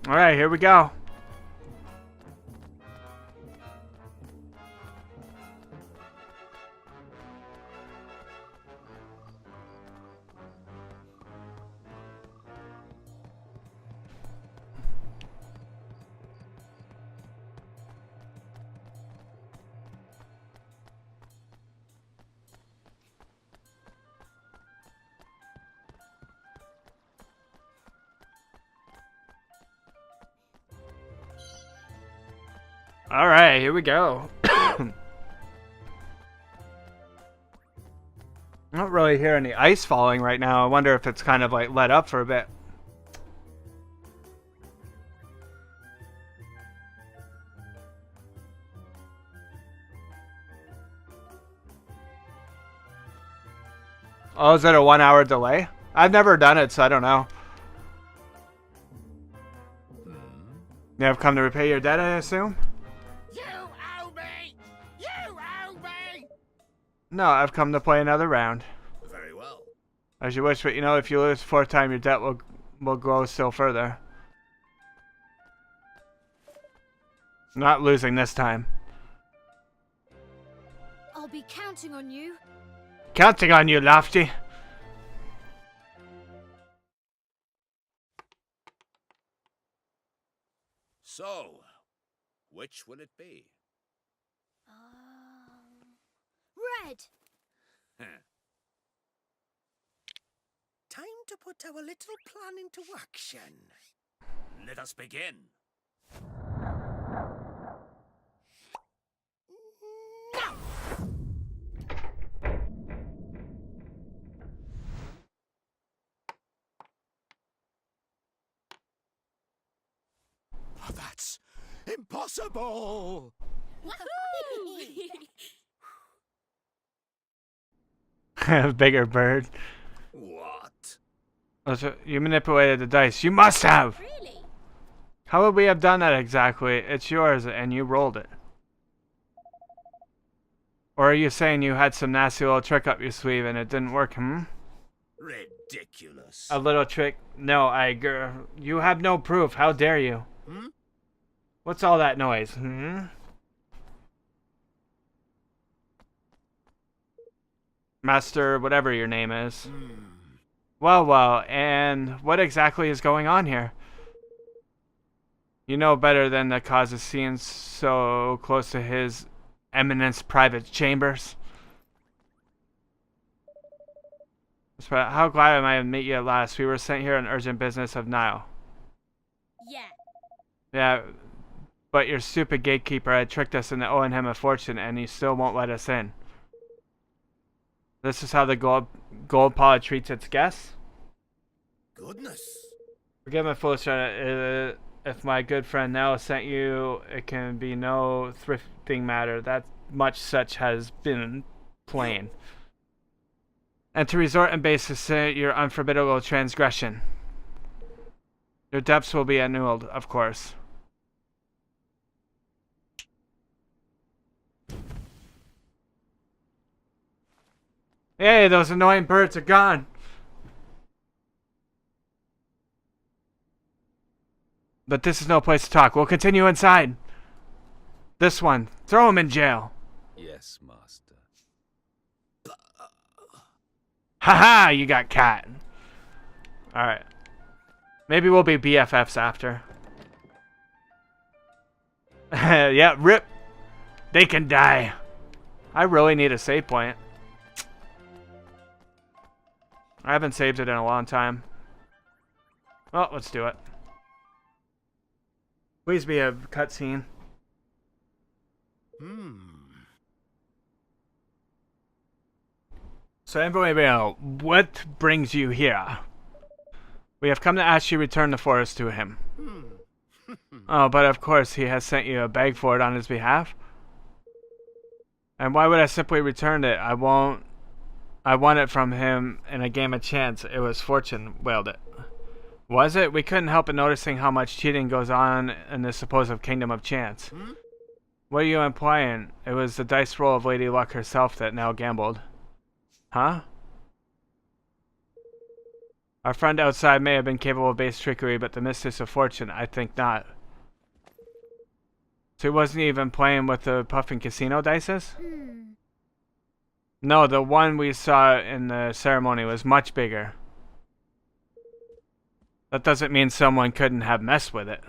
Alright, here we go. Alright, here we go. I don't really hear any ice falling right now. I wonder if it's kind of like let up for a bit. Oh, is it a 1 hour delay? I've never done it, so I don't know. You have come to repay your debt, I assume? You owe me! You owe me! No, I've come to play another round. Very well. As you wish, but you know, if you lose 4 times, your debt will grow still further. Not losing this time. I'll be counting on you. Counting on you, Lofty. So, which will it be? Red. Time to put our little plan into action. Let us begin. Now! Oh, that's impossible! Bigger bird. What? Oh, so you manipulated the dice. You must have! Really? How would we have done that exactly? It's yours and you rolled it. Or are you saying you had some nasty little trick up your sleeve and it didn't work, Ridiculous. A little trick? No, you have no proof. How dare you? What's all that noise? Master, whatever your name is. Well, and what exactly is going on here? You know better than to cause a scene so close to his eminence private chambers. How glad am I to meet you at last. We were sent here on urgent business of Nile. Yeah. Yeah, but your stupid gatekeeper had tricked us into owing him a fortune and he still won't let us in. This is how the gold paw treats its guests? Goodness. Forgive my foolish if my good friend now sent you, it can be no thrifting matter. That much such has been plain. And to resort and basis your unforbiddable transgression. Your debts will be annulled, of course. Hey, those annoying birds are gone. But this is no place to talk. We'll continue inside. This one. Throw him in jail. Yes, master. Haha, you got caught. Alright. Maybe we'll be BFFs after. Yeah, rip. They can die. I really need a save point. I haven't saved it in a long time. Well, let's do it. Please be a cutscene. So everybody know, what brings you here? We have come to ask you to return the forest to him. Oh, but of course he has sent you a bag for it on his behalf. And why would I simply return it? I won it from him in a game of chance. It was fortune willed it. Was it? We couldn't help but noticing how much cheating goes on in this supposed kingdom of chance. What are you implying? It was the dice roll of Lady Luck herself that now gambled. Huh? Our friend outside may have been capable of base trickery, but the mistress of fortune, I think not. So he wasn't even playing with the puffing casino dices? No, the one we saw in the ceremony was much bigger. That doesn't mean someone couldn't have messed with it.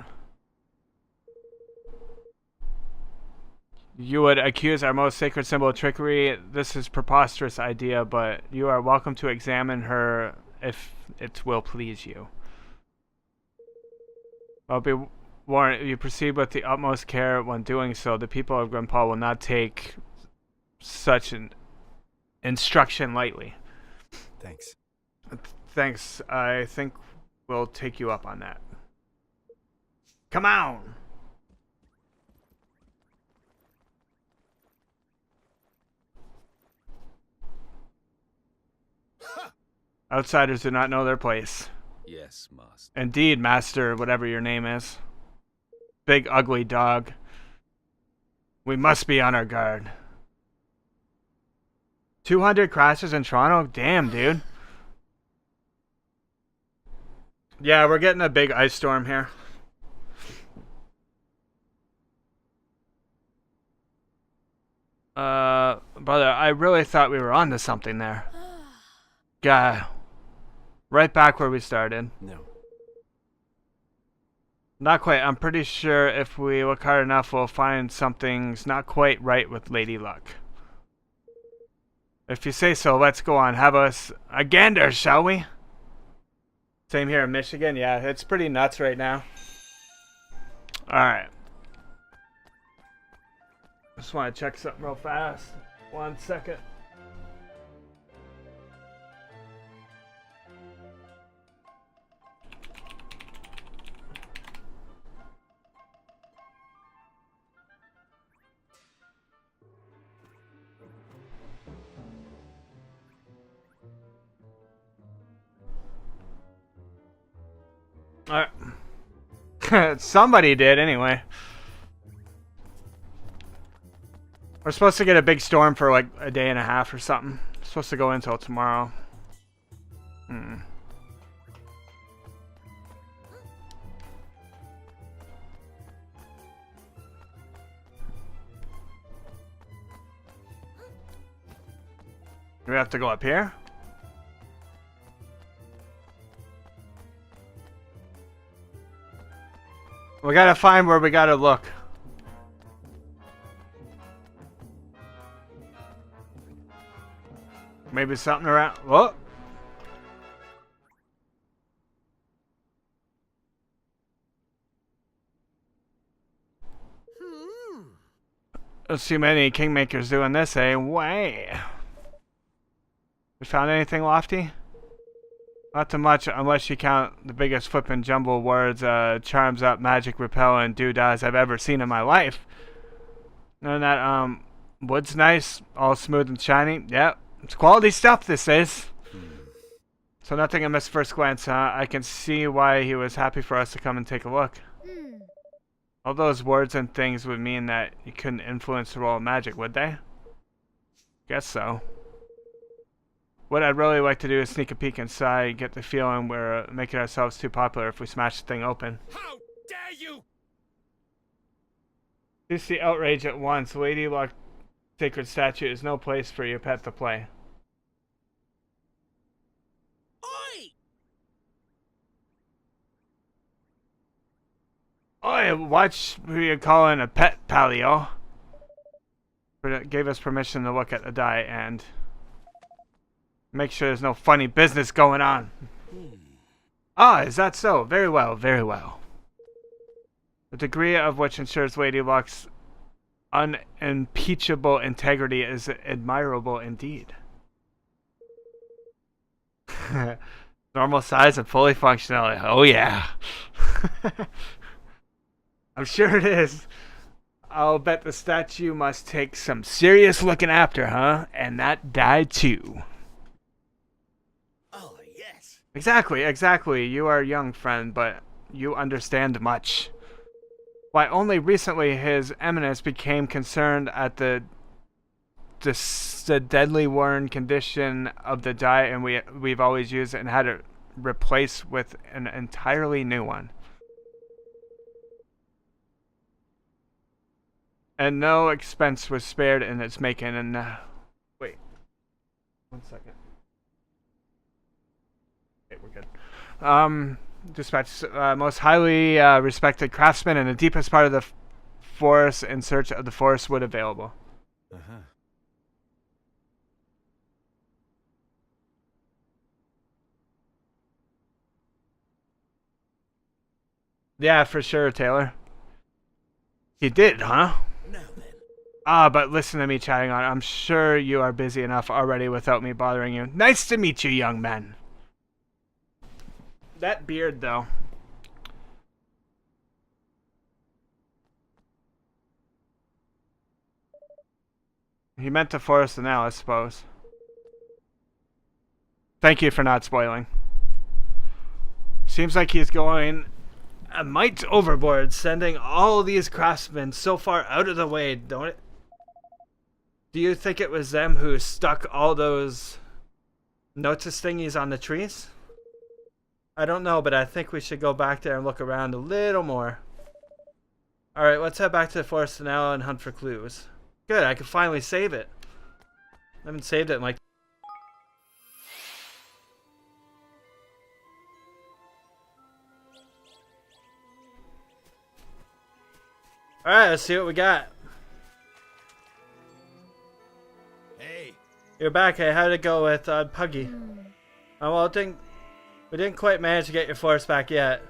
You would accuse our most sacred symbol of trickery. This is a preposterous idea, but you are welcome to examine her if it will please you. I'll be warned, you proceed with the utmost care when doing so. The people of Grandpa will not take such an instruction lightly. Thanks. Thanks. I think we'll take you up on that. Come on! Outsiders do not know their place. Yes, master. Indeed, master, whatever your name is. Big ugly dog. We must be on our guard. 200 crashes in Toronto? Damn, dude. Yeah, we're getting a big ice storm here. Brother, I really thought we were onto something there. Guy. Right back where we started. No. Not quite. I'm pretty sure if we look hard enough, we'll find something's not quite right with Lady Luck. If you say so, let's go on. Have us a gander, shall we? Same here in Michigan. Yeah, it's pretty nuts right now. Alright. Just want to check something real fast. 1 second. Alright. Somebody did, anyway. We're supposed to get a big storm for like a day and a half or something. It's supposed to go until tomorrow. Do we have to go up here? We gotta find where we gotta look. Maybe something around. Whoa. Let's see many kingmakers doing this, eh? Way. We found anything lofty? Not too much, unless you count the biggest flippin' jumble words, charms up, magic, repel, and doodads I've ever seen in my life. And that, wood's nice, all smooth and shiny. Yep, it's quality stuff, this is. So nothing I missed first glance, huh? I can see why he was happy for us to come and take a look. All those words and things would mean that you couldn't influence the role of magic, would they? Guess so. What I'd really like to do is sneak a peek inside, get the feeling we're making ourselves too popular if we smash the thing open. How dare you! You see outrage at once. Lady Luck Sacred Statue is no place for your pet to play. Oi! Oi, watch who you're calling a pet, Palio. Gave us permission to look at the die and make sure there's no funny business going on. Ah, is that so? Very well, very well. The degree of which ensures Lady Luck's unimpeachable integrity is admirable indeed. Normal size and fully functional. Oh yeah. I'm sure it is. I'll bet the statue must take some serious looking after, huh? And that die too. Oh, yes. Exactly, exactly. You are young, friend, but you understand much. Why, only recently His Eminence became concerned at the deadly worn condition of the die, and we've always used it and had it replaced with an entirely new one. And no expense was spared in its making. And wait, 1 second. Okay, we're good. Dispatch most highly respected craftsman in the deepest part of the forest in search of the forest wood available. Yeah, for sure, Taylor. You did, huh? Now then. Ah, but listen to me chatting on. I'm sure you are busy enough already without me bothering you. Nice to meet you, young man. That beard, though. He meant the forest now, I suppose. Thank you for not spoiling. Seems like he's going a mite overboard, sending all these craftsmen so far out of the way, don't it? Do you think it was them who stuck all those notice thingies on the trees? I don't know, but I think we should go back there and look around a little more. Alright, let's head back to the forest now and hunt for clues. Good, I can finally save it. I haven't saved it in like... Alright, let's see what we got. Hey. You're back. Hey, how'd it go with Puggy? Well, we didn't quite manage to get your force back yet,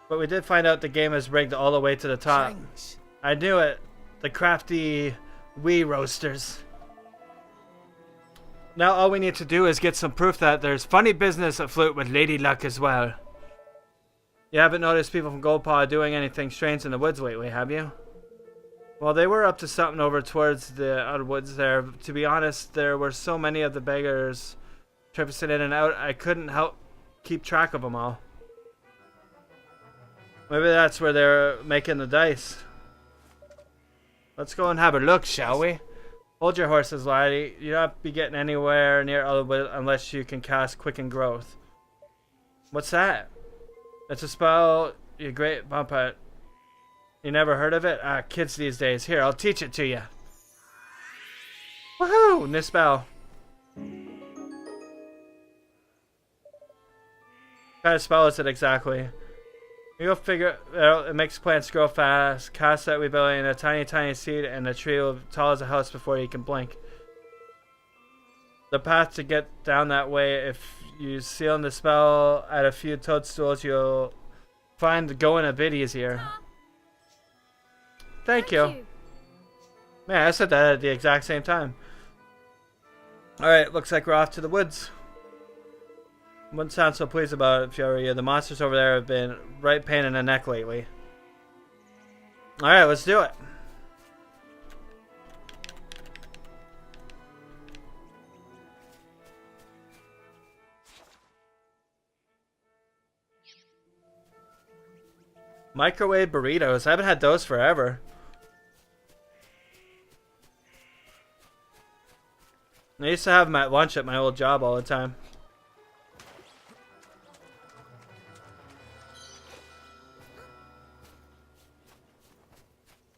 but we did find out the game is rigged all the way to the top. Thanks. I knew it. The crafty wee roasters. Now all we need to do is get some proof that there's funny business afoot with Lady Luck as well. You haven't noticed people from Goldpaw doing anything strange in the woods lately, have you? Well, they were up to something over towards the outer woods there. To be honest, there were so many of the beggars traversing in and out, I couldn't help keep track of them all. Maybe that's where they're making the dice. Let's go and have a look, shall we? Hold your horses, laddie. You'll not be getting anywhere near Otherwood unless you can cast Quicken Growth. What's that? It's a spell you great bump at. You never heard of it? Ah, kids these days. Here, I'll teach it to you. Woohoo! New spell. What kind of spell is it exactly? You'll figure it out. It makes plants grow fast. Cast that ability in a tiny seed and the tree will be tall as a house before you can blink. The path to get down that way, if you seal in the spell at a few toadstools, you'll find going a bit easier. Thank you. Man, I said that at the exact same time. Alright, looks like we're off to the woods. Wouldn't sound so pleased about it if you were you. The monsters over there have been right pain in the neck lately. Alright, let's do it. Microwave burritos. I haven't had those forever. I used to have them at lunch at my old job all the time.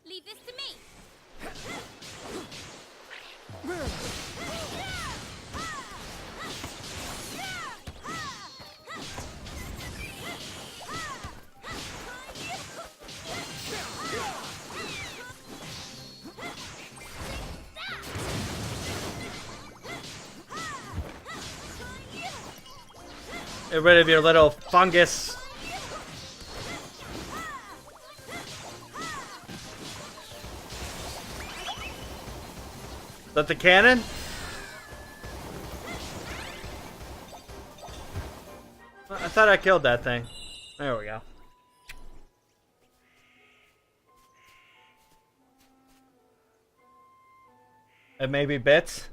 Leave this to me. Get rid of your little fungus. Is that the cannon? I thought I killed that thing. There we go. And maybe bits?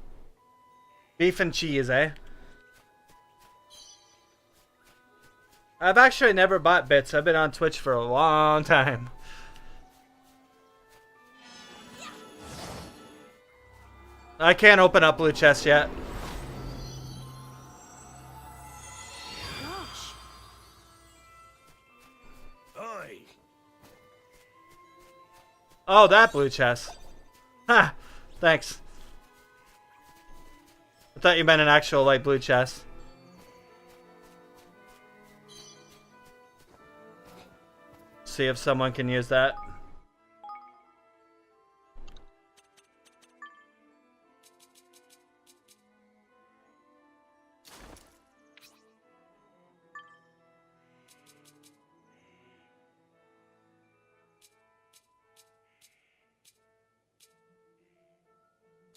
Beef and cheese, eh? I've actually never bought bits. I've been on Twitch for a long time. I can't open up blue chest yet. Gosh, Oh, that blue chest. Ha! Thanks. I thought you meant an actual, like, blue chest. See if someone can use that.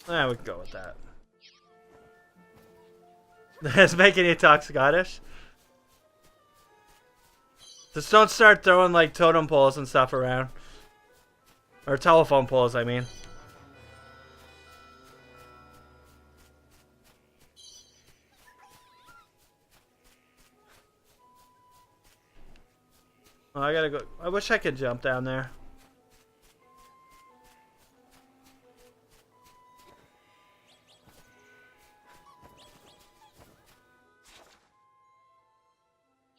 We can go with that. It's making you talk Scottish. Just don't start throwing like totem poles and stuff around. Or telephone poles, I mean. Oh, I gotta go. I wish I could jump down there.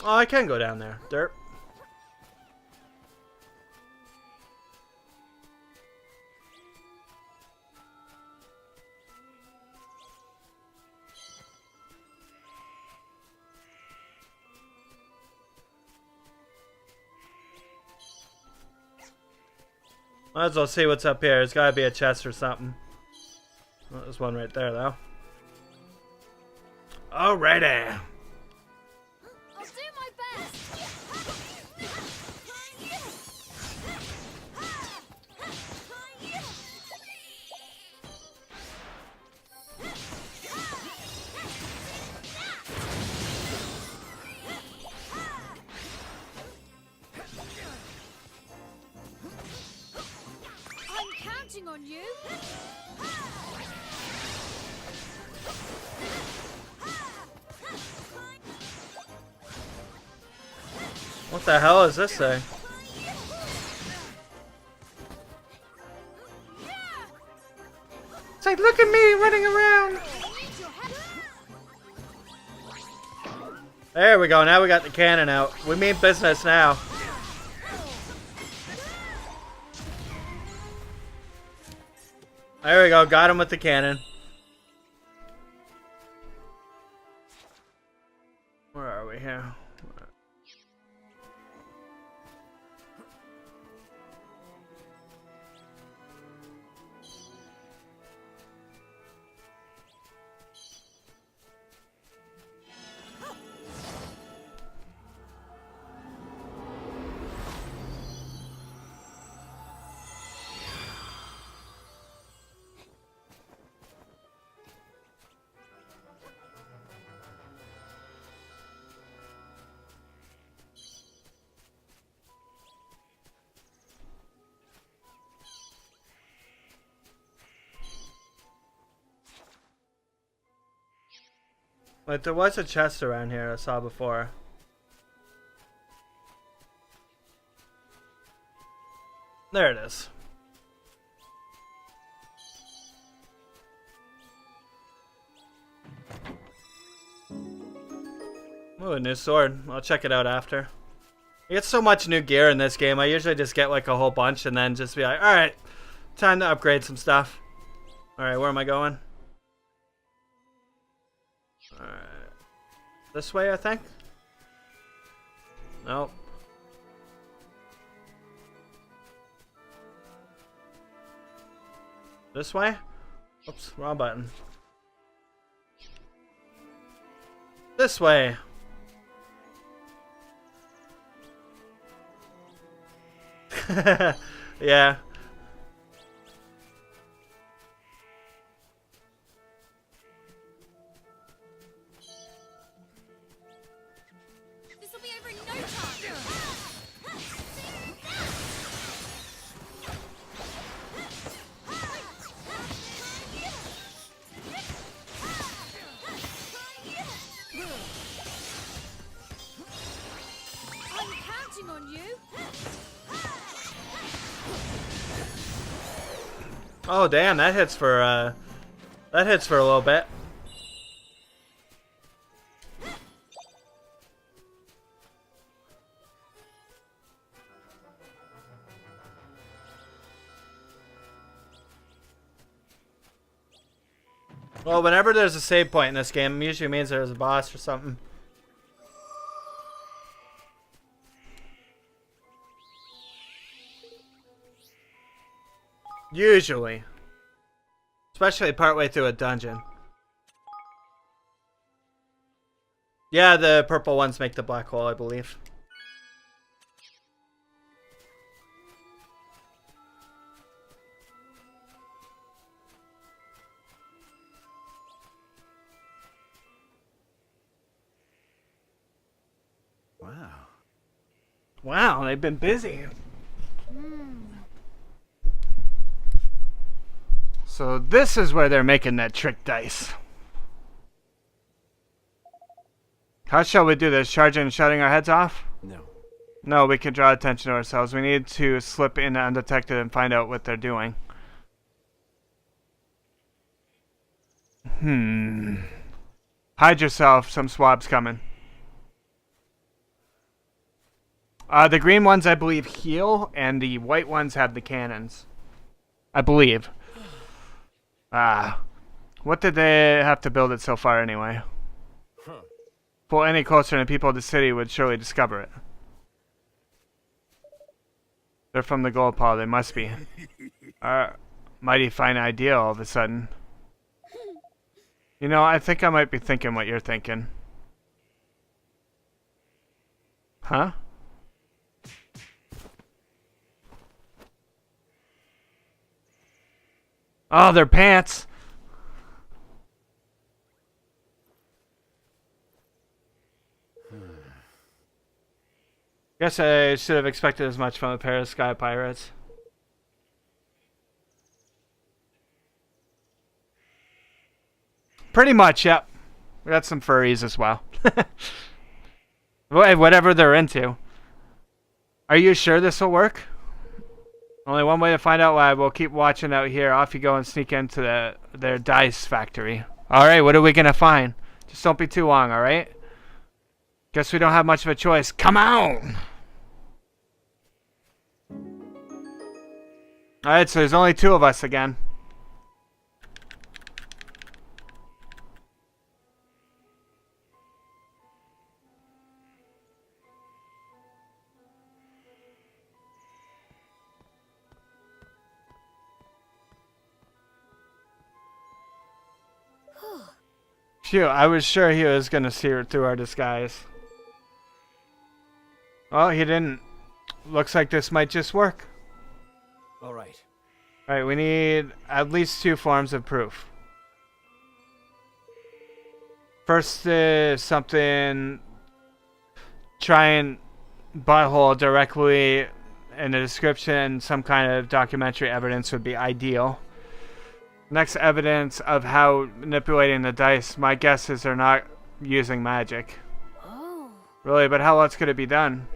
Oh, I can go down there. Derp. Might as well see what's up here. There's gotta be a chest or something. Oh, there's one right there, though. Alrighty. I'll do my best. I'm counting on you. What the hell is this thing? It's like, look at me running around. There we go. Now we got the cannon out. We mean business now. There we go. Got him with the cannon. Where are we here? Wait, there was a chest around here I saw before. There it is. Ooh, a new sword. I'll check it out after. You get so much new gear in this game, I usually just get like a whole bunch and then just be like, alright, time to upgrade some stuff. Alright, where am I going? Alright. This way, I think? Nope. This way? Oops, wrong button. This way. Yeah. This will be over in no time. I'm counting on you. Oh damn, that hits for a little bit. Well, whenever there's a save point in this game, it usually means there's a boss or something. Usually. Especially partway through a dungeon. Yeah, the purple ones make the black hole, I believe. Wow. Wow, they've been busy. So this is where they're making that trick dice. How shall we do this? Charging and shutting our heads off? No. No, we can draw attention to ourselves. We need to slip in undetected and find out what they're doing. Hide yourself. Some swabs coming. The green ones, I believe, heal, and the white ones have the cannons. I believe. What did they have to build it so far anyway? Pull any closer and the people of the city would surely discover it. They're from the gold paw, they must be. Mighty fine idea all of a sudden. You know, I think I might be thinking what you're thinking. Huh? Oh, their pants! Guess I should have expected as much from a pair of sky pirates. Pretty much, yep. We got some furries as well. Whatever they're into. Are you sure this will work? Only one way to find out why. We'll keep watching out here. Off you go and sneak into their dice factory. Alright, what are we gonna find? Just don't be too long, alright? Guess we don't have much of a choice. Come on! Alright, so there's only two of us again. Phew, I was sure he was gonna see her through our disguise. Oh, he didn't. Looks like this might just work. Alright. Alright, we need at least two forms of proof. First is something... Try and butthole directly in the description. Some kind of documentary evidence would be ideal. Next, evidence of how manipulating the dice. My guess is they're not using magic. Oh. Really, but how else could it be done?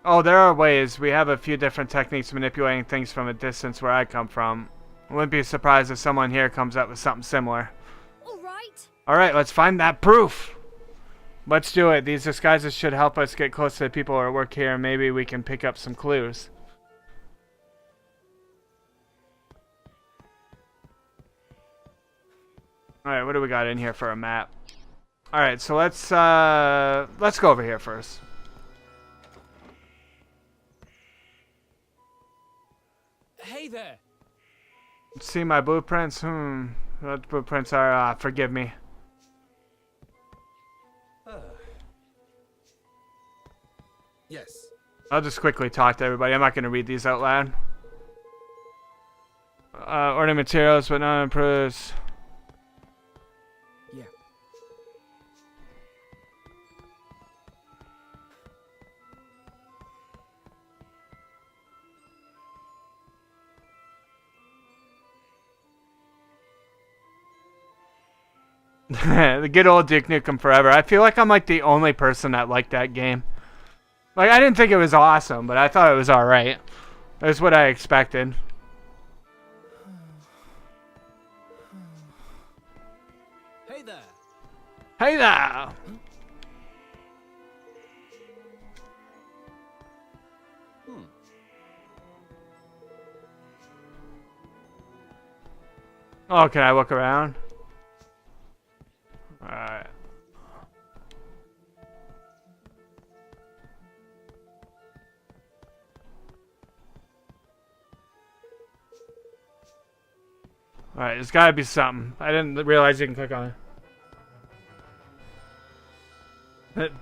Oh, there are ways. We have a few different techniques of manipulating things from a distance where I come from. I wouldn't be surprised if someone here comes up with something similar. Alright. Alright, let's find that proof! Let's do it. These disguises should help us get close to the people who work here. Maybe we can pick up some clues. Alright, what do we got in here for a map? Alright, so let's go over here first. Hey there. See my blueprints? What blueprints are? Forgive me. Yes. I'll just quickly talk to everybody. I'm not going to read these out loud. Order materials, but not improves. Yeah. The good old Duke Nukem Forever. I feel like I'm like the only person that liked that game. Like, I didn't think it was awesome, but I thought it was alright. That's what I expected. Hey there. Hey there! Oh, can I look around? Alright. Alright, there's gotta be something. I didn't realize you can click on it.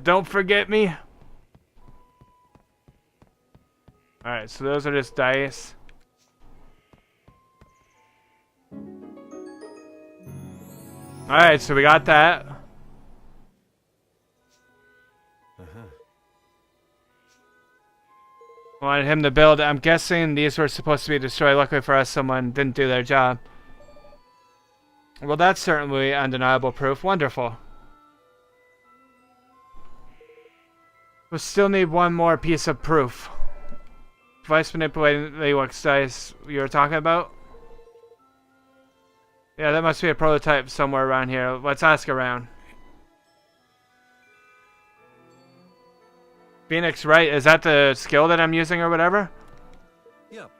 Don't forget me. Alright, so those are just dice. Alright, so we got that. Wanted him to build. I'm guessing these were supposed to be destroyed. Luckily for us, someone didn't do their job. Well, that's certainly undeniable proof. Wonderful. We still need one more piece of proof. Device manipulating the UX dice you were talking about? Yeah, that must be a prototype somewhere around here. Let's ask around. Phoenix, right? Is that the skill that I'm using or whatever? Yep.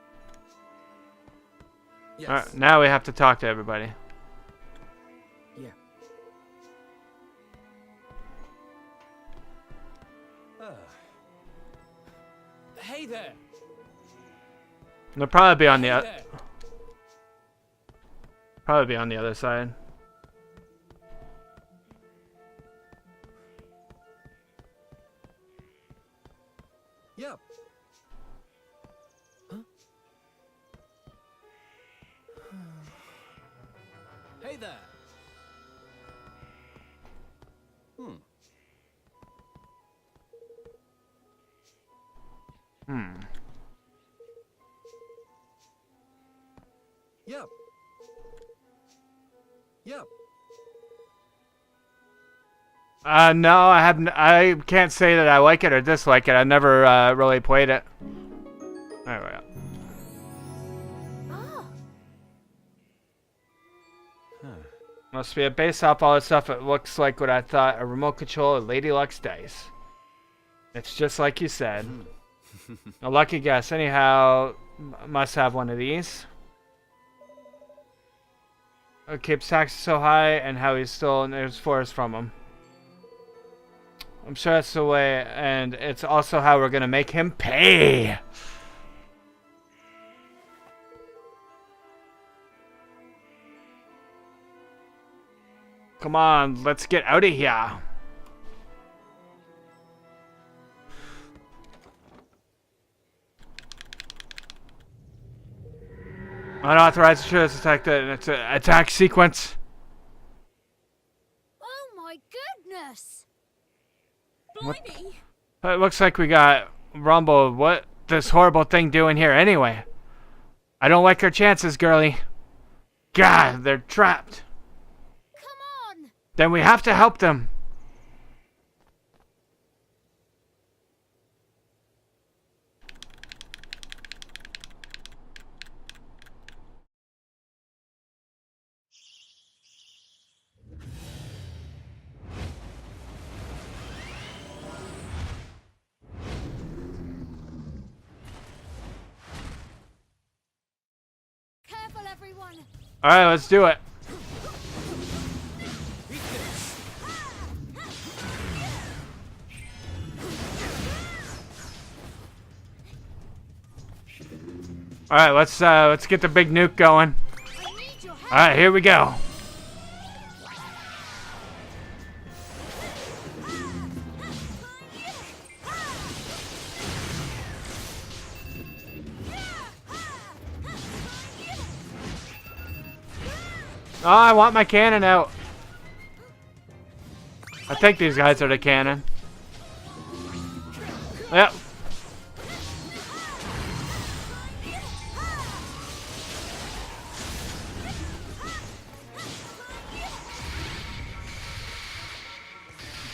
Yes. Alright, now we have to talk to everybody. Yeah. Hey there. They'll probably be on the Hey there. probably be on the other side. Yep. Hey there. Yep. Yep. No, I can't say that I like it or dislike it. I never really played it. There we go. Ah, Must be a base off all this stuff. It looks like what I thought, a remote control of Lady Luck's dice. It's just like you said. A lucky guess. Anyhow, must have one of these. It keeps taxes so high and how he's stolen his forest from him. I'm sure that's the way, and it's also how we're gonna make him pay. Come on, let's get out of here. Unauthorized intruders detected, and it's an attack sequence. oh my goodness! What? Blimey! It looks like we got Rumble. What this horrible thing doing here anyway? I don't like our chances, girlie. God, they're trapped. Come on! Then we have to help them. Careful, everyone! Alright, let's do it. Alright, let's get the big nuke going. I need your help! Alright, here we go. Oh, I want my cannon out. I think these guys are the cannon. Yep.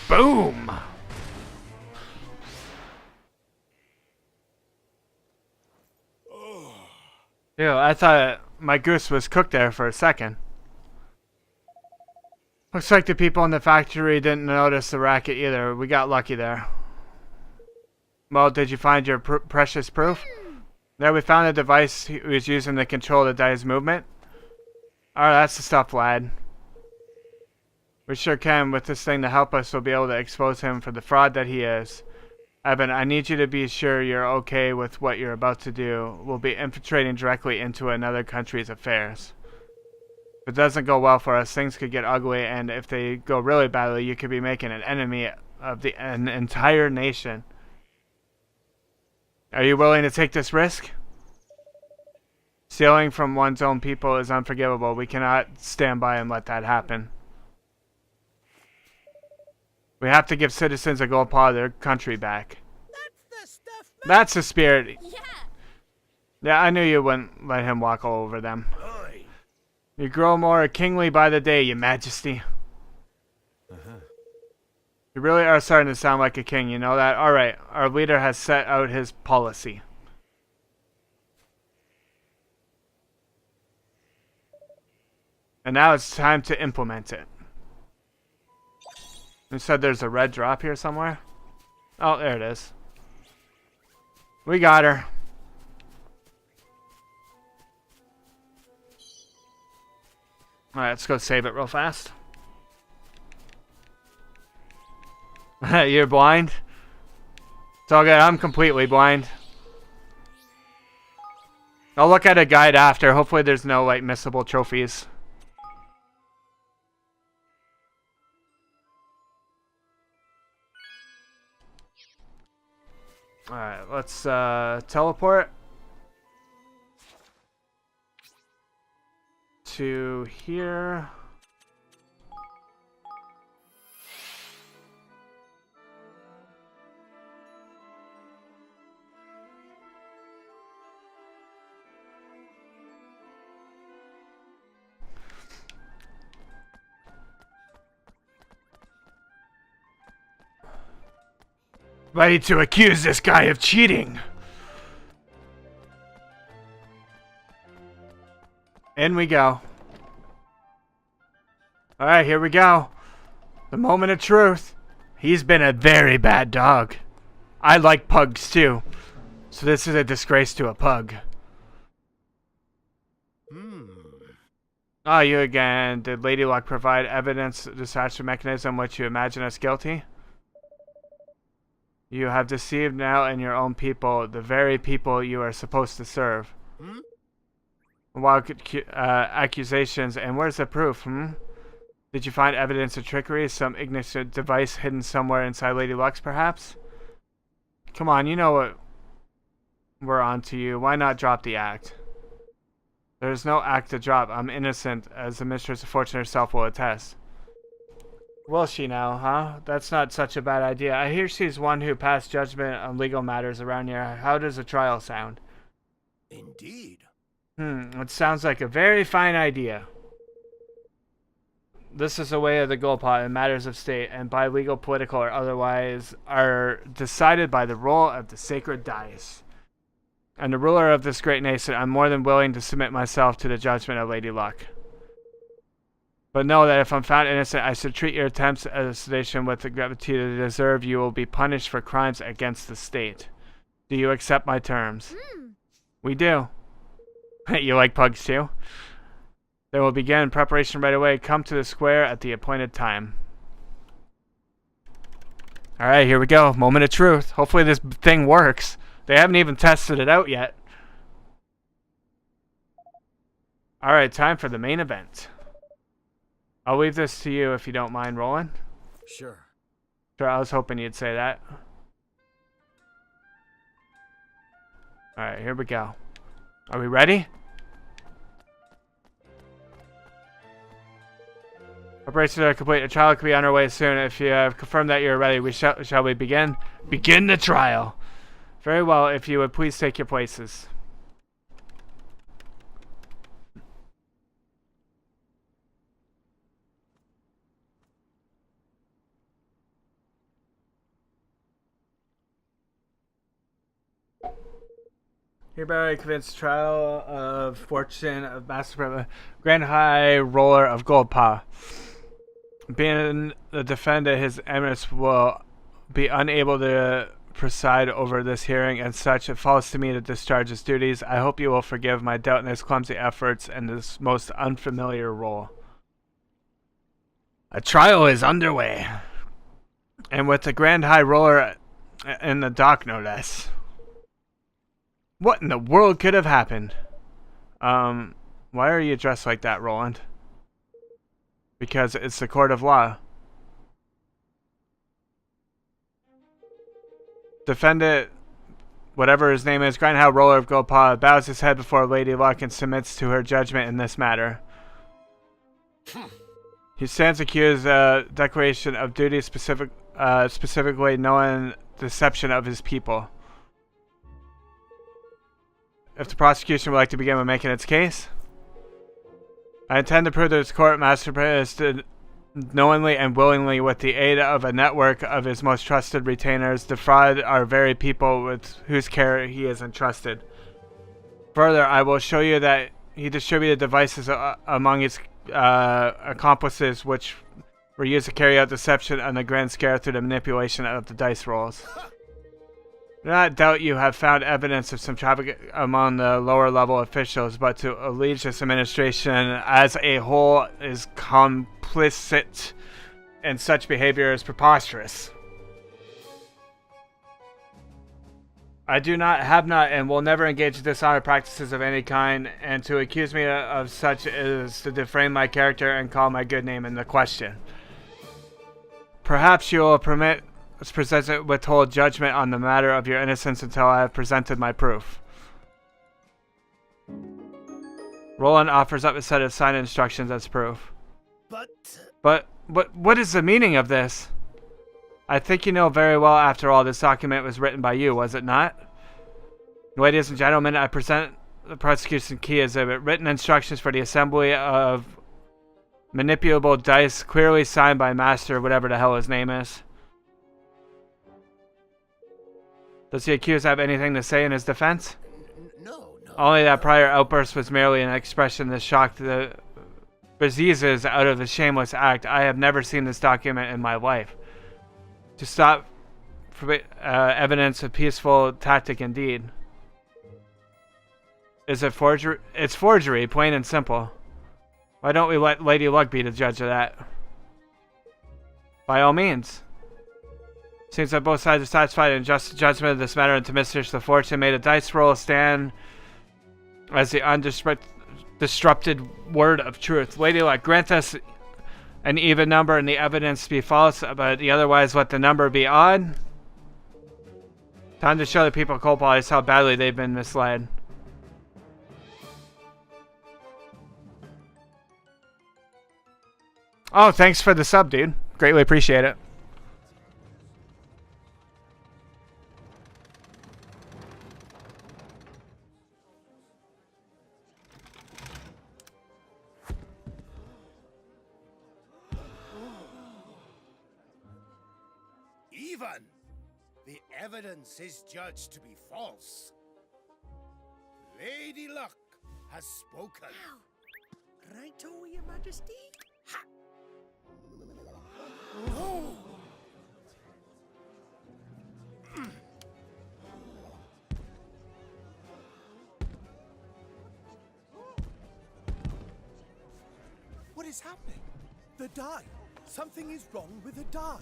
Boom. Ew, I thought my goose was cooked there for a second. Looks like the people in the factory didn't notice the racket either. We got lucky there. Well, did you find your precious proof? There, we found a device he was using to control the dice movement. Alright, that's the stuff, lad. We sure can. With this thing to help us, we'll be able to expose him for the fraud that he is. Evan, I need you to be sure you're okay with what you're about to do. We'll be infiltrating directly into another country's affairs. If it doesn't go well for us, things could get ugly, and if they go really badly, you could be making an enemy of an entire nation. Are you willing to take this risk? Stealing from one's own people is unforgivable. We cannot stand by and let that happen. We have to give citizens of Golpa their country back. That's the stuff, man. That's the spirit. Yeah. Yeah, I knew you wouldn't let him walk all over them. Aye. You grow more kingly by the day, your majesty. You really are starting to sound like a king, you know that? Alright, our leader has set out his policy. And now it's time to implement it. You said there's a red drop here somewhere? Oh, there it is. We got her. Alright, let's go save it real fast. You're blind? It's all good. I'm completely blind. I'll look at a guide after. Hopefully there's no, like, missable trophies. Alright, let's teleport to here. Ready to accuse this guy of cheating. In we go. Alright, here we go. The moment of truth. He's been a very bad dog. I like pugs too. So this is a disgrace to a pug. Ah, you again. Did Lady Luck provide evidence to dispatch the mechanism which you imagine us guilty? You have deceived now in your own people, the very people you are supposed to serve. Wild accusations, and where's the proof, Did you find evidence of trickery? Some ignorant device hidden somewhere inside Lady Luck's, perhaps? Come on, you know what we're on to you. Why not drop the act? There's no act to drop. I'm innocent, as the Mistress of Fortune herself will attest. Will she now, huh? That's not such a bad idea. I hear she's one who passed judgment on legal matters around here. How does a trial sound? Indeed. It sounds like a very fine idea. This is the way of the Golpa in matters of state, and by legal, political, or otherwise, are decided by the roll of the sacred dice. And the ruler of this great nation, I'm more than willing to submit myself to the judgment of Lady Luck. But know that if I'm found innocent, I should treat your attempts at assassination with the gravity they deserve. You will be punished for crimes against the state. Do you accept my terms? We do. You like pugs too? They will begin preparation right away. Come to the square at the appointed time. Alright, here we go. Moment of truth. Hopefully this thing works. They haven't even tested it out yet. Alright, time for the main event. I'll leave this to you if you don't mind rolling. Sure. Sure, I was hoping you'd say that. Alright, here we go. Are we ready? Operations are complete. A trial could be underway soon. If you have confirmed that you're ready, shall we begin? Begin the trial! Very well, if you would please take your places. Hereby convinced trial of fortune of Master Grand High Roller of Golpa. Being the defendant, his eminence will be unable to preside over this hearing, and such it falls to me to discharge his duties. I hope you will forgive my doubt in his clumsy efforts and this most unfamiliar role. A trial is underway, and with the Grand High Roller in the dock, no less. What in the world could have happened? Why are you dressed like that, Roland? Because it's the court of law. Defendant, whatever his name is, Grindhouse Roller of Goldpaw, bows his head before Lady Luck and submits to her judgment in this matter. He stands accused of declaration of duty specifically knowing deception of his people. If the prosecution would like to begin with making its case, I intend to prove that his court master knowingly and willingly, with the aid of a network of his most trusted retainers, defraud our very people with whose care he is entrusted. Further, I will show you that he distributed devices among his accomplices which were used to carry out deception on the grand scale through the manipulation of the dice rolls. I do not doubt you have found evidence of some traffic among the lower level officials, but to allege this administration as a whole is complicit in such behavior is preposterous. I do not, have not, and will never engage in dishonest practices of any kind, and to accuse me of such is to defame my character and call my good name into question. Perhaps you will permit us to withhold judgment on the matter of your innocence until I have presented my proof. Roland offers up a set of signed instructions as proof. But what is the meaning of this? I think you know very well, after all, this document was written by you, was it not? Ladies and gentlemen, I present the prosecution key exhibit, written instructions for the assembly of manipulable dice, clearly signed by Master, whatever the hell his name is. Does the accused have anything to say in his defense? No. Only that prior outburst was merely an expression that shocked the bejesus out of the shameless act. I have never seen this document in my life. To stop evidence of peaceful tactic indeed. Is it forgery? It's forgery, plain and simple. Why don't we let Lady Luck be the judge of that? By all means. Seems that both sides are satisfied in just judgment of this matter, and to Mr. the Fortune made a dice roll stand as the undisrupted word of truth. Lady Luck, grant us an even number and the evidence be false, but otherwise let the number be odd. Time to show the people of Goldpaw how badly they've been misled. Oh, thanks for the sub, dude. Greatly appreciate it. Even the evidence is judged to be false. Lady Luck has spoken. Righto, Your Majesty. Ha! Oh! What is happening? The die. Something is wrong with the die.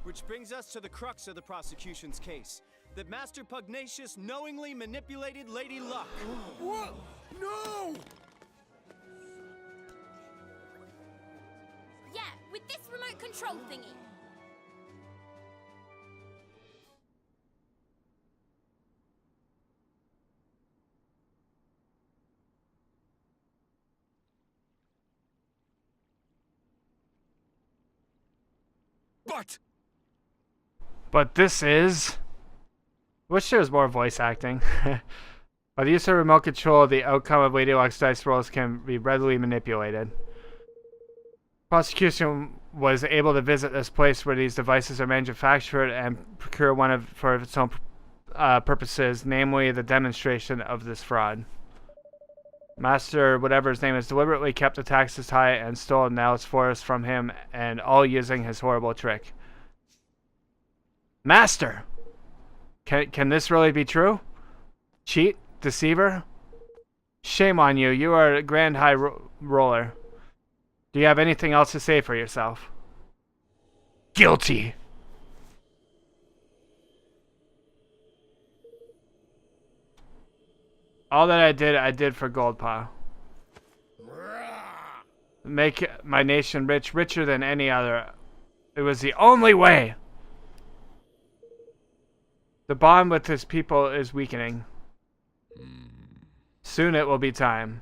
Which brings us to the crux of the prosecution's case. That Master Pugnacious knowingly manipulated Lady Luck. What? No! Yeah, with this remote control thingy. But this is... Wish there was more voice acting. By the use of remote control, the outcome of Lady Luck's dice rolls can be readily manipulated. Prosecution was able to visit this place where these devices are manufactured and procure one for its own purposes, namely the demonstration of this fraud. Master, whatever his name is, deliberately kept the taxes high and stole Nell's forest from him, and all using his horrible trick. Master! Can this really be true? Cheat? Deceiver? Shame on you. You are a grand high roller. Do you have anything else to say for yourself? Guilty! All that I did for Goldpaw. Make my nation rich, richer than any other. It was the only way. The bond with his people is weakening. Soon it will be time.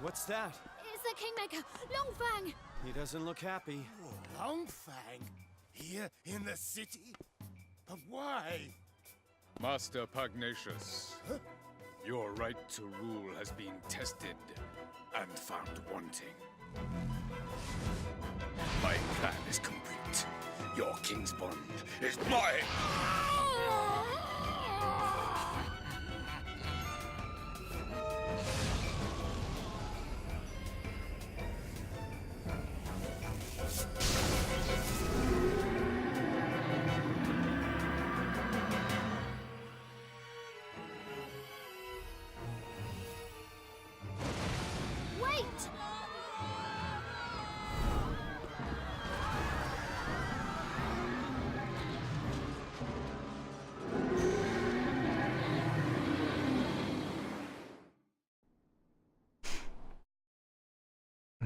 What's that? It's the Kingmaker, Longfang. He doesn't look happy. Longfang? Here in the city? But why? Master Pugnacious, your right to rule has been tested and found wanting. My plan is complete. Your king's bond is mine! Wait!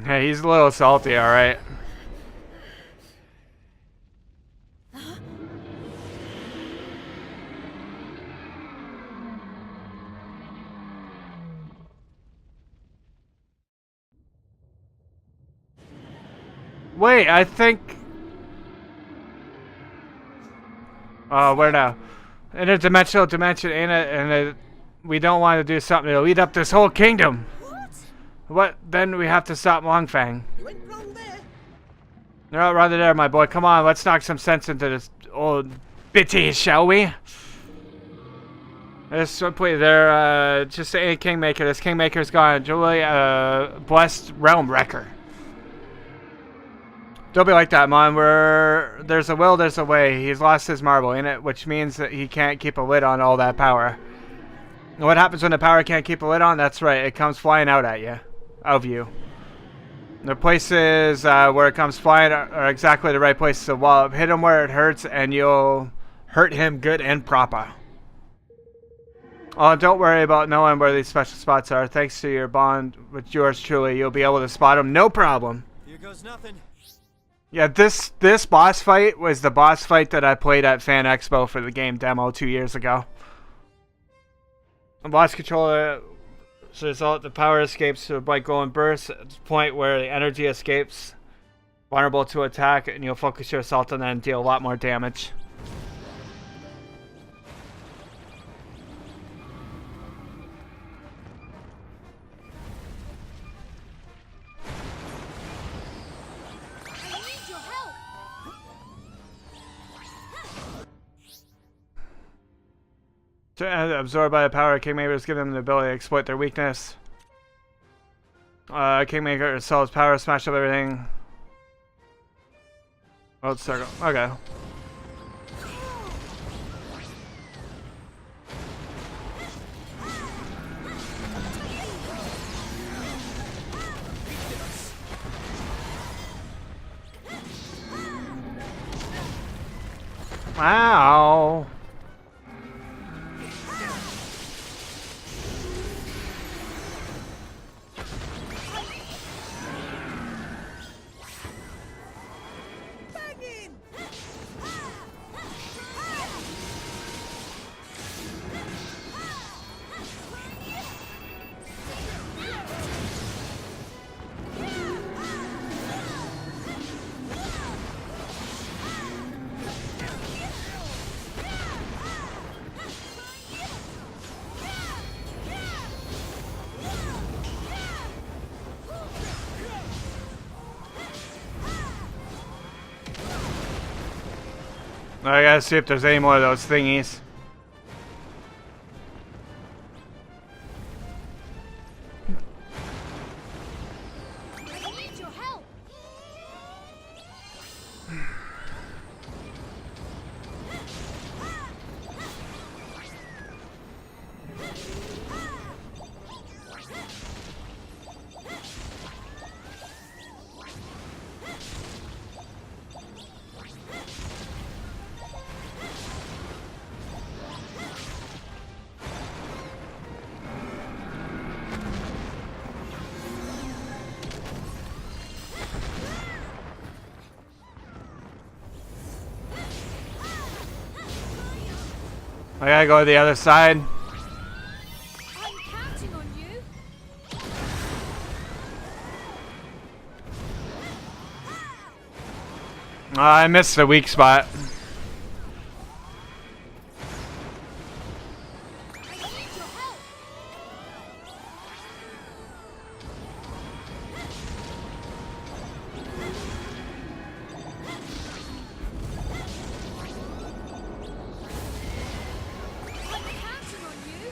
Hey, he's a little salty, alright. Wait, I think... Oh, where now? Interdimensional dimension, and we don't want to do something to lead up this whole kingdom. What? Then we have to stop Longfang. You went wrong there. No, rather there, my boy. Come on, let's knock some sense into this old bitty, shall we? This simply, they're just a Kingmaker. This Kingmaker's gone. Julie, blessed realm wrecker. Don't be like that, Mon. Where there's a will, there's a way. He's lost his marble in it, which means that he can't keep a lid on all that power. And what happens when the power can't keep a lid on? That's right, it comes flying out at you. Of you. The places where it comes flying are exactly the right places to wallop. Hit him where it hurts, and you'll hurt him good and proper. Oh, don't worry about knowing where these special spots are. Thanks to your bond with yours truly, you'll be able to spot them, no problem. Here goes nothing. Yeah, this boss fight was the boss fight that I played at Fan Expo for the game demo 2 years ago. A boss controller, as a result, the power escapes to a bright glowing burst at the point where the energy escapes, vulnerable to attack, and you'll focus your assault on that and deal a lot more damage. I need your help. Absorbed by the power, Kingmakers give them the ability to exploit their weakness. Kingmaker sells power, smash up everything. World circle. Okay. Wow. Banging! I gotta see if there's any more of those thingies. I gotta go to the other side. I'm counting on you. Oh, I missed the weak spot. I need your help. I'm counting on you.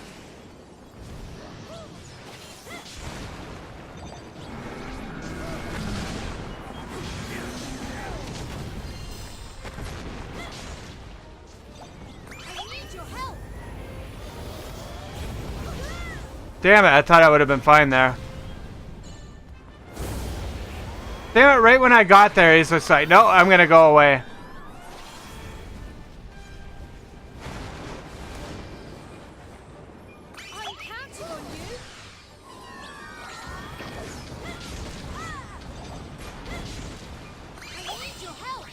I need your help. Damn it, I thought I would have been fine there. Damn it, right when I got there, he's just like, no, I'm gonna go away. I'm counting on you. I need your help.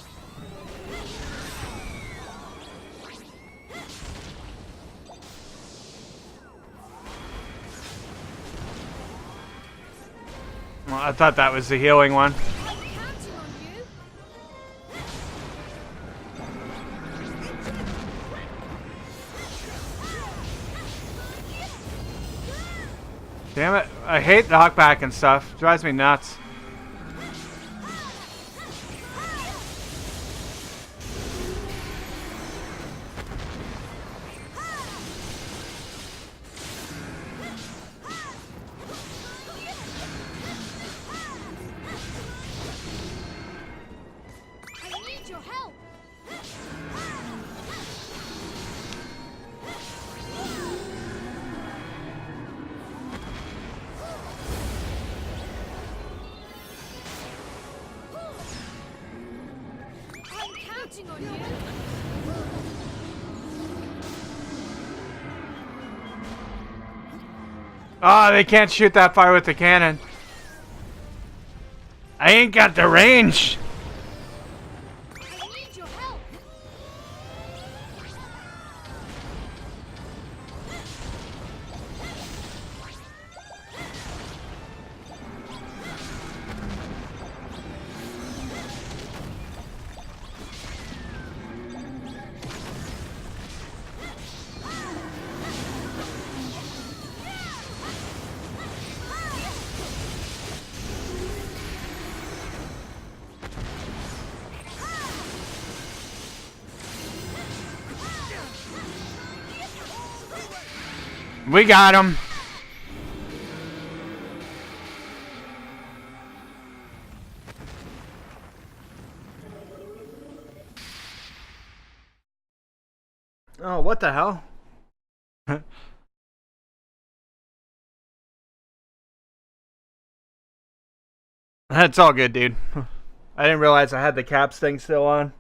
Well, I thought that was the healing one. I'm counting on you. Damn it, I hate the knockback and stuff. Drives me nuts. I need your help. I'm counting on you. Oh, they can't shoot that far with the cannon. I ain't got the range. I need your help. We got him. Oh, what the hell? That's all good, dude. I didn't realize I had the caps thing still on.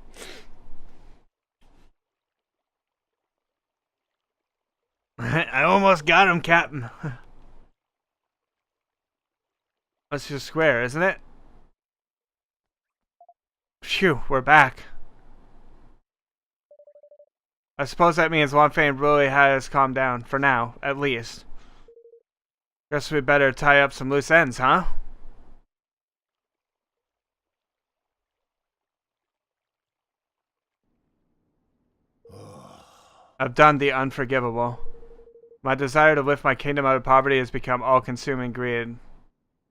I almost got him, Captain. That's just square, isn't it? Phew, we're back. I suppose that means Wanfane really has calmed down, for now, at least. Guess we better tie up some loose ends, huh? I've done the unforgivable. My desire to lift my kingdom out of poverty has become all-consuming greed.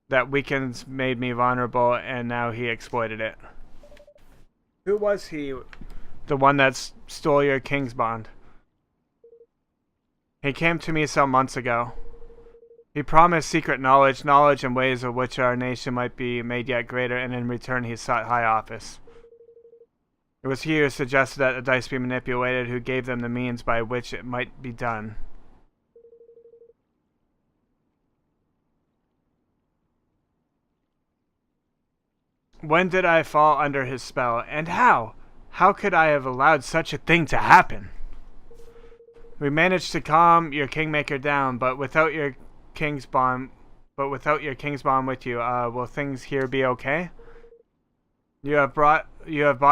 That weakens made me vulnerable, and now he exploited it. Who was he? The one that stole your king's bond. He came to me some months ago. He promised secret knowledge and ways of which our nation might be made yet greater, and in return he sought high office. It was he who suggested that the dice be manipulated, who gave them the means by which it might be done. When did I fall under his spell, and how? How could I have allowed such a thing to happen? We managed to calm your kingmaker down, but without your king's bond with you, will things here be okay? You have bought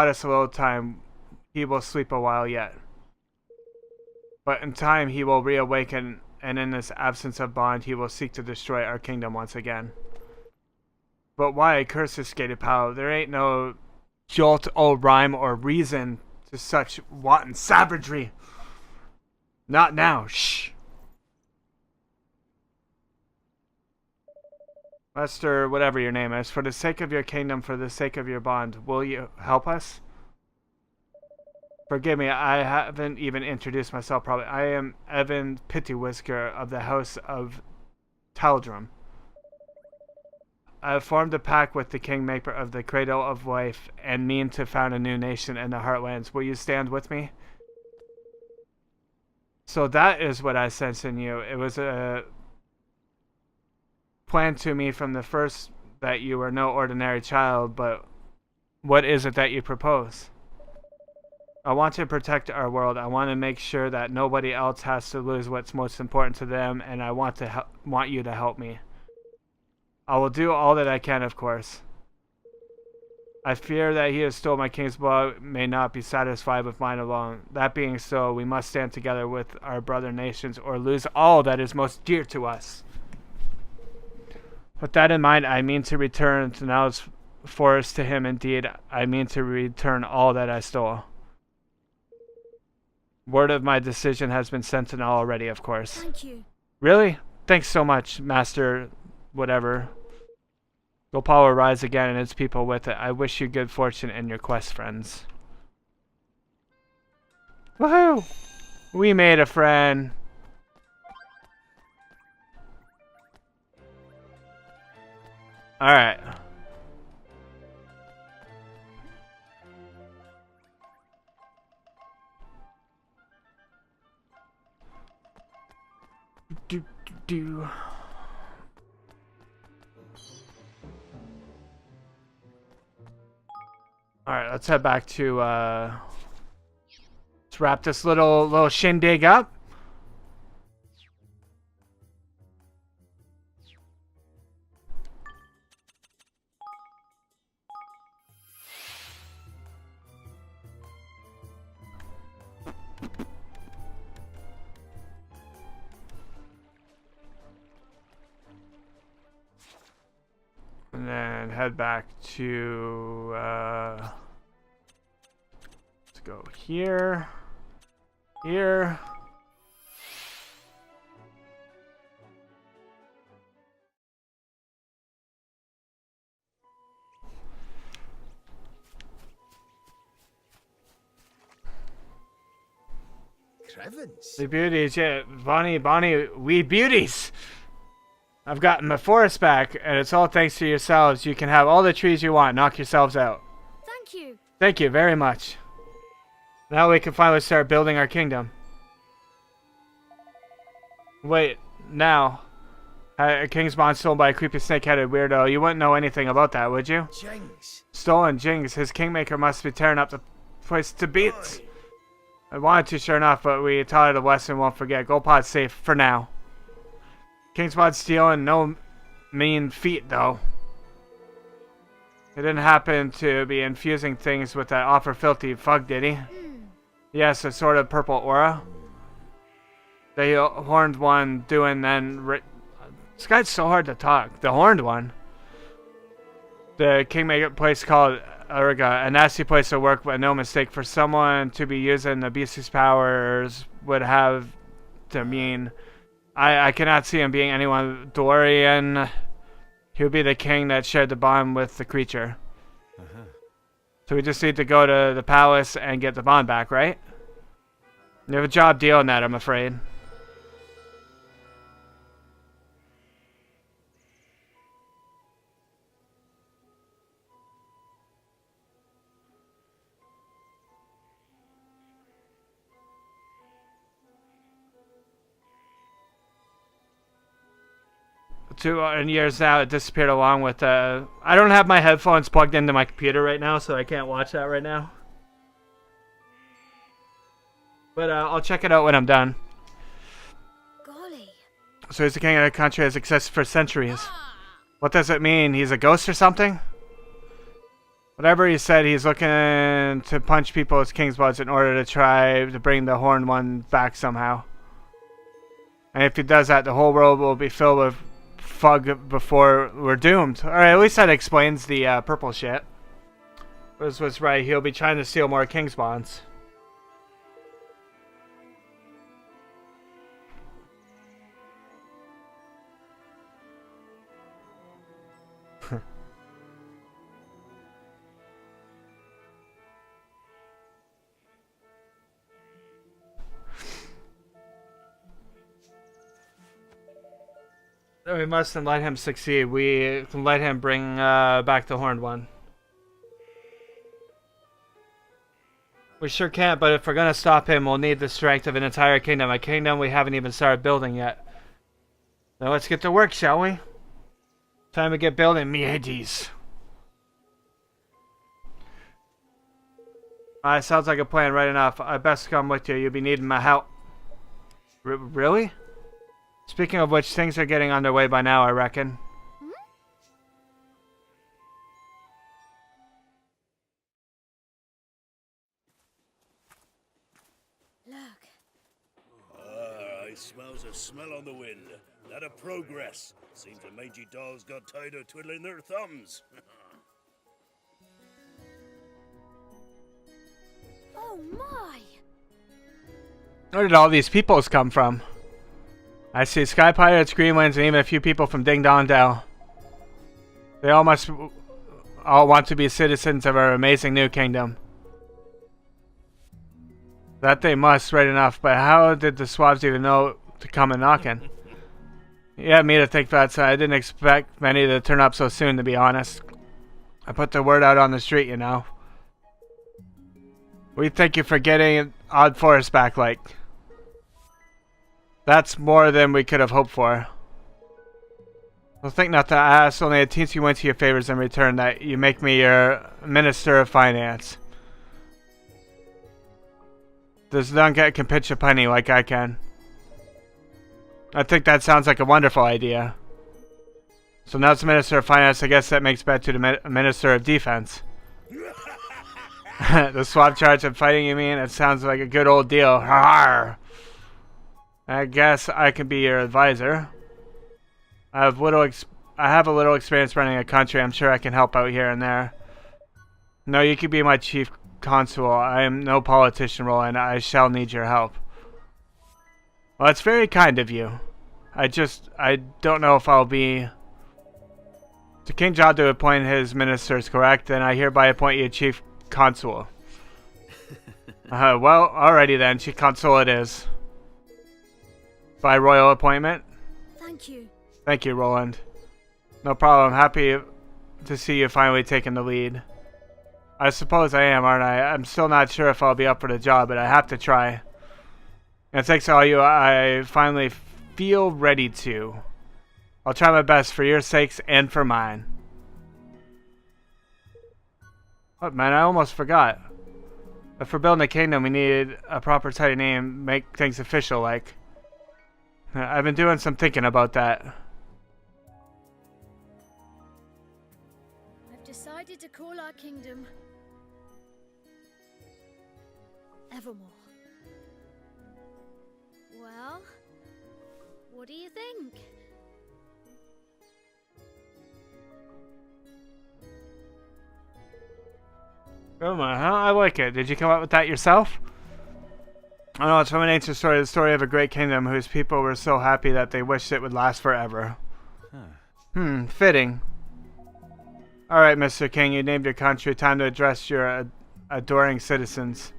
us a little time. He will sleep a while yet. But in time he will reawaken, and in this absence of bond he will seek to destroy our kingdom once again. But why, curse this skated pal, there ain't no jolt or rhyme or reason to such wanton savagery. Not now, shh. Master, whatever your name is, for the sake of your kingdom, for the sake of your bond, will you help us? Forgive me, I haven't even introduced myself probably. I am Evan Pittywhisker of the House of Taldrum. I have formed a pact with the Kingmaker of the Cradle of Life and mean to found a new nation in the Heartlands. Will you stand with me? So that is what I sense in you. It was a plan to me from the first that you were no ordinary child, but what is it that you propose? I want to protect our world. I want to make sure that nobody else has to lose what's most important to them, and I want you to help me. I will do all that I can, of course. I fear that he who stole my king's blood may not be satisfied with mine alone. That being so, we must stand together with our brother nations or lose all that is most dear to us. With that in mind, I mean to return to Now's forest to him. Indeed, I mean to return all that I stole. Word of my decision has been sent to Now already, of course. Thank you. Really? Thanks so much, Master whatever. Gopal will rise again and its people with it. I wish you good fortune in your quest, friends. Woohoo! We made a friend. Alright. Do. Alright, let's head back to let's wrap this little shindig up. And then head back to, let's go here, here. Crevens. The beauties, yeah, Bonnie, we beauties. I've gotten the forest back, and it's all thanks to yourselves. You can have all the trees you want. Knock yourselves out. Thank you. Thank you very much. Now we can finally start building our kingdom. Wait, now. A king's bond stolen by a creepy snake-headed weirdo. You wouldn't know anything about that, would you? Jinx. Stolen Jings. His kingmaker must be tearing up the place to bits. I wanted to, sure enough, but we taught it a lesson won't forget. Golpod's safe for now. Kingsbod stealing, no mean feat, though. He didn't happen to be infusing things with that awful filthy fug, did he? Yes, a sort of purple aura. The horned one doing then... This guy's so hard to talk. The horned one. The kingmaker place called Urga. A nasty place to work, but no mistake. For someone to be using the beast's powers would have to mean... I cannot see him being anyone. Dorian, he would be the king that shared the bond with the creature. So we just need to go to the palace and get the bond back, right? You have a job dealing that, I'm afraid. In years now, it disappeared along with I don't have my headphones plugged into my computer right now, so I can't watch that right now. But I'll check it out when I'm done. Golly. So he's the king of the country has existed for centuries. What does it mean? He's a ghost or something? Whatever he said, he's looking to punch people as King's Bloods in order to try to bring the Horned One back somehow. And if he does that, the whole world will be filled with fug before we're doomed. Alright, at least that explains the purple shit. This was right, he'll be trying to steal more King's Bonds. We mustn't let him succeed. We can let him bring back the Horned One. We sure can't, but if we're gonna stop him, we'll need the strength of an entire kingdom. A kingdom we haven't even started building yet. Now let's get to work, shall we? Time to get building, Mieges. Sounds like a plan, right enough. I best come with you. You'll be needing my help. Really? Speaking of which, things are getting underway by now, I reckon. I smells a smell on the wind. That a progress. Seems the mangy dolls got tired of twiddling their thumbs. Oh my! Where did all these peoples come from? I see sky pirates, greenlands, and even a few people from Ding Dong Dell. They all must all want to be citizens of our amazing new kingdom. That they must, right enough, but how did the swabs even know to come and knocking? Yeah, me to think that, so I didn't expect many to turn up so soon, to be honest. I put the word out on the street, you know. We thank you for getting Odd Forest back, like. That's more than we could have hoped for. Well, think not that I asked only a teensy-weensy of favors in return, that you make me your Minister of Finance. This Duncat can pitch a penny like I can. I think that sounds like a wonderful idea. So now it's the Minister of Finance, I guess that makes bet to the Minister of Defense. The swap charge of fighting, you mean? It sounds like a good old deal. Har! I guess I can be your advisor. I have a little experience running a country. I'm sure I can help out here and there. No, you could be my chief consul. I am no politician, Roland. I shall need your help. Well, that's very kind of you. I don't know if I'll be... To King John to appoint his ministers, correct? Then I hereby appoint you chief consul. Well, alrighty then. Chief consul it is. By royal appointment? Thank you. Thank you, Roland. No problem. Happy to see you finally taking the lead. I suppose I am, aren't I? I'm still not sure if I'll be up for the job, but I have to try. And thanks to all you, I finally feel ready to. I'll try my best for your sakes and for mine. What, man? I almost forgot. If we're building a kingdom, we need a proper title name, make things official like. I've been doing some thinking about that. I've decided to call our kingdom Evermore. Well, what do you think? Oh my, huh? I like it. Did you come up with that yourself? I know, it's from an ancient story, the story of a great kingdom whose people were so happy that they wished it would last forever. Fitting. Alright, Mr. King, you named your country. Time to address your adoring citizens.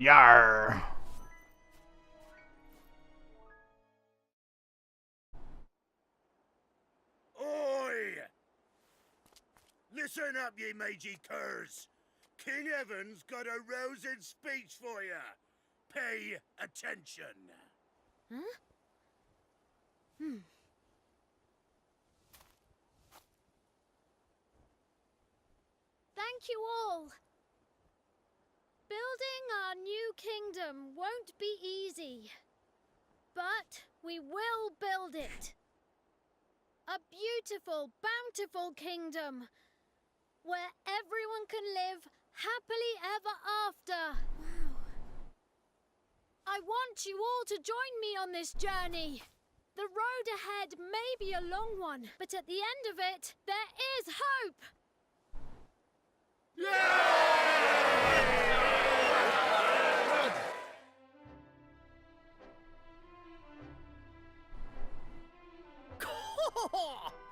Yarr! Oi! Listen up, ye mangy curs! King Evan's got a rousing speech for you. Pay attention. Huh? Thank you all. Building our new kingdom won't be easy, but we will build it. A beautiful, bountiful kingdom where everyone can live happily ever after. Wow. I want you all to join me on this journey. The road ahead may be a long one, but at the end of it, there is hope.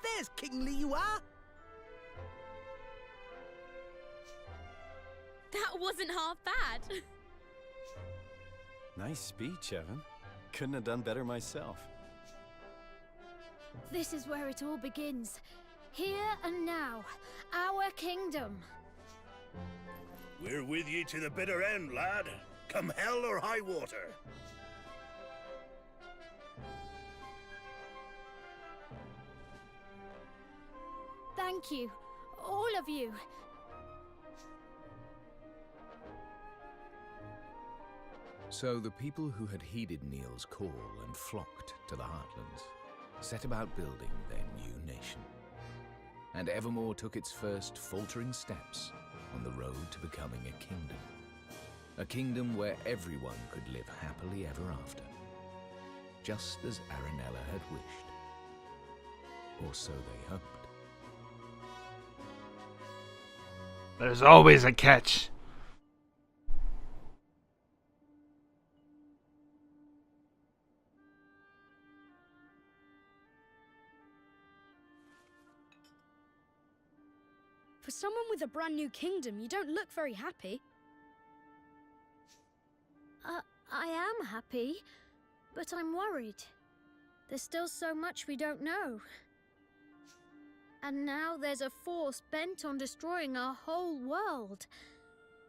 There's King Liu. That wasn't half bad. Nice speech, Evan. Couldn't have done better myself. This is where it all begins. Here and now, our kingdom. We're with you to the bitter end, lad. Come hell or high water. Thank you, all of you. So the people who had heeded Neil's call and flocked to the Heartlands set about building their new nation. And Evermore took its first faltering steps on the road to becoming a kingdom. A kingdom where everyone could live happily ever after, just as Aranella had wished. Or so they hoped. There's always a catch. For someone with a brand new kingdom, you don't look very happy. I am happy, but I'm worried. There's still so much we don't know. And now there's a force bent on destroying our whole world.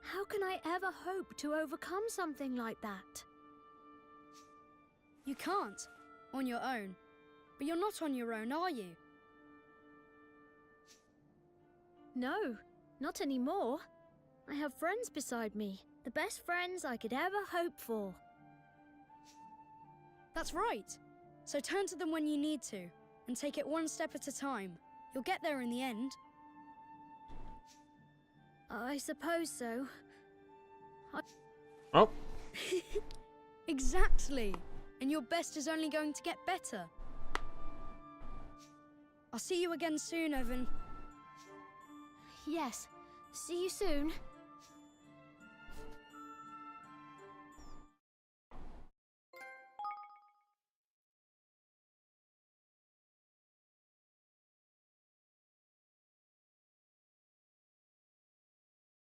How can I ever hope to overcome something like that? You can't, on your own. But you're not on your own, are you? No, not anymore. I have friends beside me. The best friends I could ever hope for. That's right. So turn to them when you need to, and take it one step at a time. You'll get there in the end. I suppose so. Oh. Exactly. And your best is only going to get better. I'll see you again soon, Evan. Yes. See you soon.